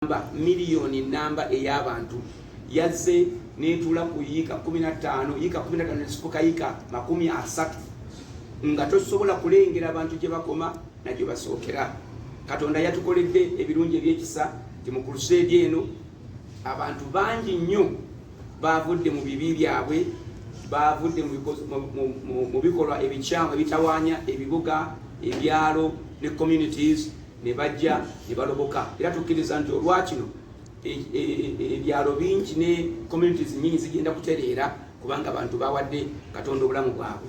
miliyoni namba ey'abantu yazze netula ku yika 15 yika 15 nesifuka yika 30 nga tosobola kulengera abantu gye bakoma nagyo basookera. Katonda yatukoledde ebirungi ebyekisa nti mu crusade eno abantu bangi nnyo bavudde mu bibi byabwe, bavudde mu bikolwa ebikyamu ebitawaanya ebibuga ebyalo ne communities ne bajja ne baloboka. Era tukkiriza nti olwakino ebyalo bingi ne communities nyingi zigenda kutereera kubanga abantu bawadde Katonda obulamu bwabwe.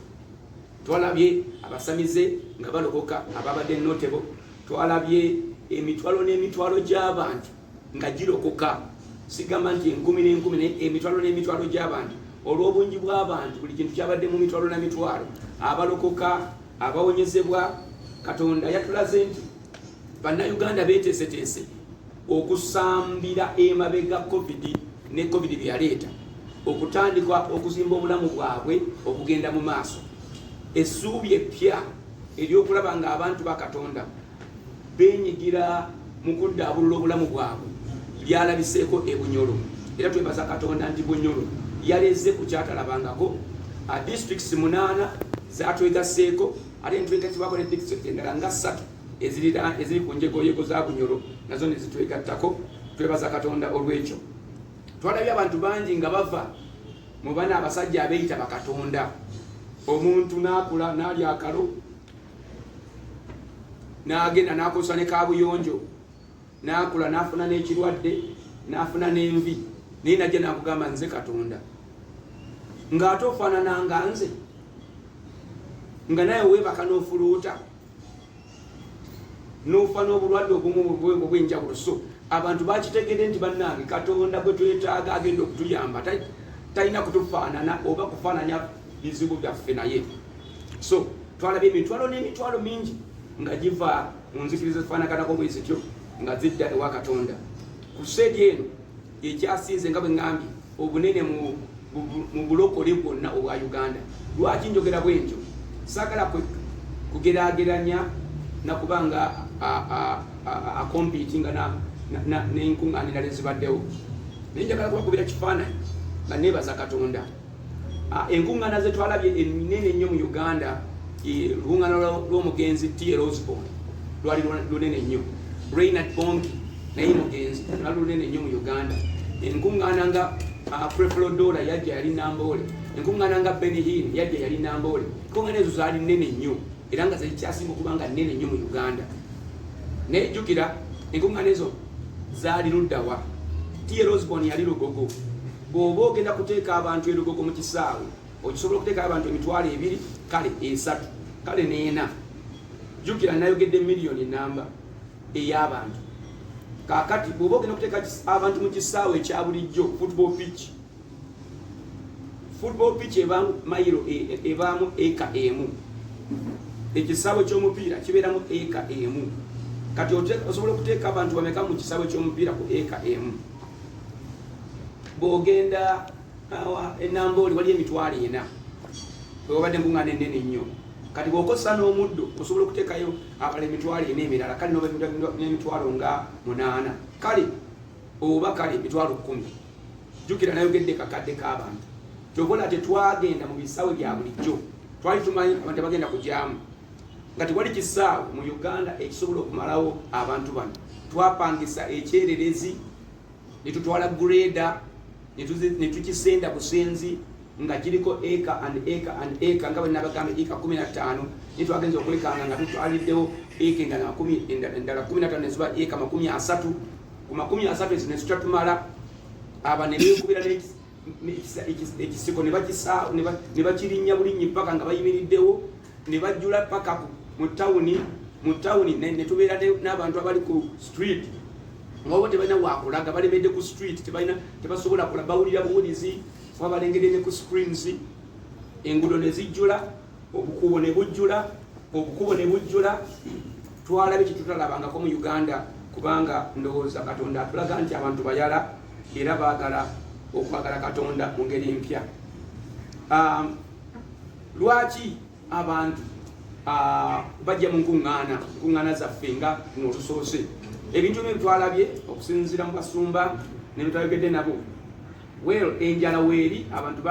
Twalabye abasamize nga baloboka ababadde notebo, twalabye emitwalo n'emitwalo gy'abantu nga girokoka. Sigamba nti enkumi n'enkumi, emitwalo n'emitwalo gy'abantu olw'obungi bw'abantu, buli kintu kyabadde mu mitwalo n'emitwalo, abalokoka, abawonyezebwa. Katonda yatulaze nti bannayuganda beeteeseteese okusambira emabega covid ne covid byaleeta, okutandika okuzimba obulamu bwabwe okugenda mu maaso. Essuubi eppya ery'okulaba nga abantu ba Katonda beenyigira mu kuddaabulula obulamu bwabwe lyalabiseeko e Bunyoro. Era twebaza Katonda nti Bunyoro yaleze ku kyatalabangako. Districts 8 zatwegaseeko, ate ntwegasibwako ne district endala nga 3 eziri ku njegoyego za Bunyoro nazo ne zitwegattako. Twebaza Katonda olw'ekyo. Twalabye abantu bangi nga bava mu bana abasajja abeeyita bakatonda. Omuntu n'akula n'alya akalo n'agenda n'akosa ne kaabuyonjo, n'akula n'afuna n'ekirwadde, n'afuna n'envi, naye najja n'akugamba nze Katonda. Ng'ate ofaanana nga nze, nga naye weebaka n'ofuluuta n'ofa n'obulwadde obumu obw'enjawulo. So abantu bakitegedde nti bannange Katonda gwe twetaaga agenda okutuyamba, talina kutufaanana oba kufaananya bizibu byaffe naye. So twalabye emitwalo n'emitwalo mingi nga giva mu nzikiriza zifaanaganako bwe zityo nga zidda ewa Katonda. Ku sseedi eno ekyasinze nga bwe ŋŋambye obunene mu bulokole bwonna obwa Uganda. Lwaki njogera bwe ntyo? Saagala kugeraageranya nakubanga akompiitinga n'enkuŋŋaana endala ezibaddewo, naye njagala kubakubira kifaananyi nga neebaza Katonda. Enkuŋŋaana ze twalabye eminene ennyo mu Uganda, lukuŋŋaana lw'omugenzi T.L. Osborne lwali lunene nnyo. Reinhard Bonnke naye mugenzi lwali lunene nnyo mu Uganda. Enkuŋŋaana nga Creflo Dollar yajja yali Namboole, enkuŋŋaana nga Benny Hinn yajja yali Namboole. Enkuŋŋaana ezo zaali nnene nnyo era nga zikyasinga okuba nga nnene nnyo mu Uganda. Naye jjukira enkuŋŋaana ezo zaali luddawa? T.L. Osborne yali Lugogo. Bw'oba ogenda kuteeka abantu e Lugogo mu kisaawe, okisobola okuteeka abantu emitwalo 2, kale 3, kale 4. Jjukira nayogedde miliyoni namba ey'abantu. Kaakati bw'oba ogenda kuteeka abantu mu kisaawe ekya bulijjo, football pitch ebaamu mayiro, ebaamu eka emu. Ekisaawe ky'omupiira kibeeramu eka emu. Kati osobola okuteeka abantu bameka mu kisaawe ky'omupiira ku eka emu? Bw'ogenda Namboole wali emitwalo 4, webadde enkuŋŋaana ennene nnyo. Kati bw'okozesa n'omuddo osobola okuteekayo abala emitwalo 4 emirala, kale n'emitwalo nga 8, kale oba kale emitwalo 10. Jjukira nayogedde kakadde k'abantu. Kyobola tetwagenda mu bisaawe bya bulijjo, twali tumanyi abantu bagenda kujyamu. Nga tewali kisaawe mu Uganda ekisobola okumalawo abantu bano. Twapangisa ekyererezi ne tutwala greda ne tukisenda busenzi nga kiriko eka and eka and eka, nga bwe nabagamba eka 15, ne twagenza okulekanga nga tutwaliddewo eka endala 15 eziba eka 30. Ku 30 ezo ne tutatumala aba ne beekubira ekisiko ne bakirinnya bulinnyi paka nga bayimiriddewo, ne bajjula paka mu tawuni ne tubeera n'abantu abali ku street ngabo tebalina wakulaga, balemedde ku street, tebasobola kula, bawulira buwulizi, wabalengedde ne ku screens. Enguudo ne zijjula, obukubo ne bujjula. Twalabye kitutalabangako mu Uganda kubanga ndowooza Katonda atulaga nti abantu bayala era baagala okwagala Katonda mu ngeri empya. Lwaki abantu bajja mu nkuŋŋaana zaffe nga n'olusoose? ebintu bye twalabye okusinziira mu basumba ne bitwayogedde nabo well enjala weeri abantu